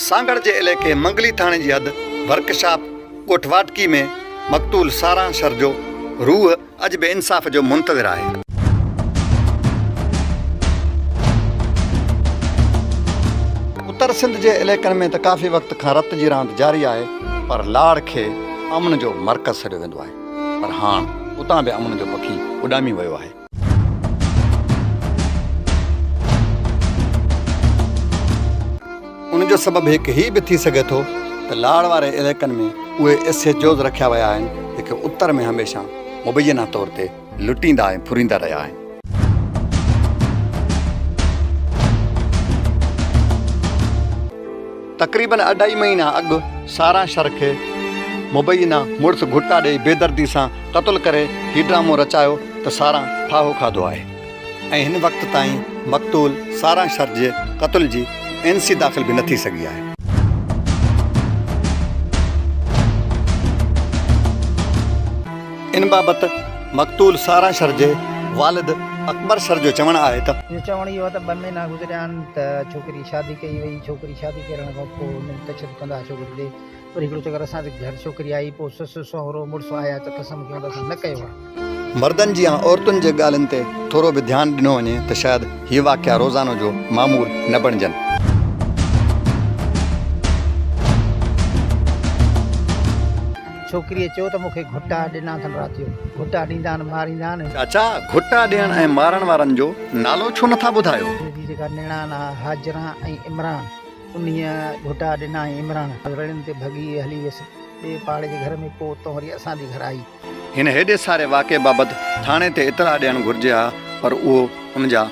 सांगड़ जे इलाइक़े मंगली थाणे जी हद वर्कशॉप कोटवाटकी में मक़तूल सारा शर जो रूह अॼु बि इंसाफ़ जो मुंतज़िर आहे। उत्तर सिंध जे इलाइक़नि में त काफ़ी वक़्त खां रत जी रांदि जारी आहे, पर लाड़ खे अमन जो मर्कज़ सॾियो वेंदो आहे। पर हाणे उतां बि अमन जो पखी उॾामी वियो आहे। उन जो सबबु हिकु ही बि थी सघे थो त लाड़ वारे इलाइक़नि में उहे एसएचओज़ रखिया विया आहिनि जेके उत्तर में हमेशह मुबैना तौर ते लुटींदा ऐं फुरींदा रहिया आहिनि। तक़रीबन 2.5 महीना अॻु सारा शर खे मुबैना मुड़ुस घुटा ॾेई बेदर्दी सां क़तलु करे हीउ ड्रामो रचायो त सारा फाहो खाधो आहे ऐं हिन वक़्त ताईं मक़तूल सारा शर जे क़तल जी एनसी दाख़िल बि न थी सघी आहे। इन बाबति मक़तूल सारा शर जे वालिद अकबर शर जो चवणु आहे त चवण इहो त 2 महीना गुज़रिया आहिनि त छोकिरी शादी कई वई। छोकिरी शादी करण खां पोइ उन्हनि तशदुद कंदा छोकिरी ॾे। वरी हिकिड़ो चकर असांजे घर छोकिरी आई, पोइ ससु सहुरो मुड़ुसु आया त कसम कयूं त असां न कयो आहे। मर्दनि जी या औरतुनि जे ॻाल्हियुनि ते थोरो बि ध्यानु ॾिनो वञे त शायदि हीअ वाक़िया रोज़ानो जो मामूल न बणिजनि। छोकिरीअ चयो त मूंखे घुटा ॾिना अथनि राति जो। घुटा ॾींदा आहिनि, मारींदा आहिनि। चाचा, घुटा ॾियण ऐं मारण वारनि जो नालो छो नथा ॿुधायो? जेका निणान आहे हाजरा ऐं इमरान, उन्हीअ घुटा ॾिना ऐं इमरान रड़ियुनि ते भॻी हली वियसि ॿिए पाड़े जे घर में। पोइ उतां वरी असांजे घर आई। हिन हेॾे सारे वाक़े बाबति थाणे ते इतला ॾियणु घुरिजे हा, पर उहो उनजा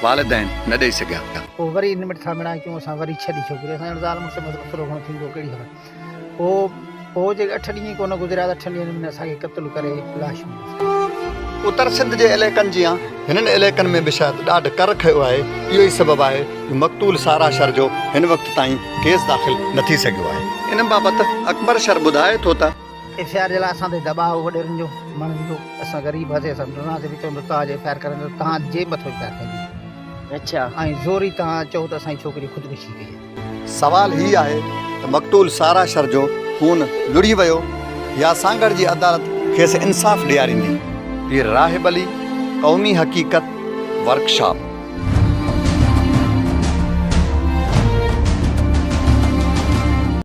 वालिदैन न ॾेई सघिया। पोइ वरी इन में ठा मिणा कयूं, असां वरी छॾी छोकिरी। असांजो ज़ाल मुड़ुस में मसलो घणो थींदो कहिड़ी ख़बर। पोइ जेके 8 ॾींहं कोन गुज़रिया त 8 ॾींहंनि में असांखे क़तलु करे लाश मिली। उत्तर सिंध जे इलाइक़नि जी हिननि इलाइक़नि में बि शायदि ॾाढो कर खयो आहे। इहो ई सबबु आहे कि मक़तूल सारा शर जो हिन वक़्त ताईं केस दाख़िल न थी सघियो आहे। इन बाबति अकबर शर ॿुधाए थो त एफआईआर जे लाइ असां ते दबाव वॾेरनि जो माण्हुनि जो, असां ग़रीब हुआसीं, असां ॾिनासीं बि चवंदो तव्हां एफआईआर करंदो तव्हांजे मथां एफआईआर कंदी। अच्छा, ऐं ज़ोरी तव्हां चओ त असांजी छोकिरी ख़ुदकुशी कई। सवाल हीउ आहे त मक़तूल सारा शर जो खून लुड़ी वियो या सांगड़ जी अदालत खेसि इंसाफ़ ॾियारींदी। हीअ राहिब अली, क़ौमी हक़ीक़त, वर्कशॉप।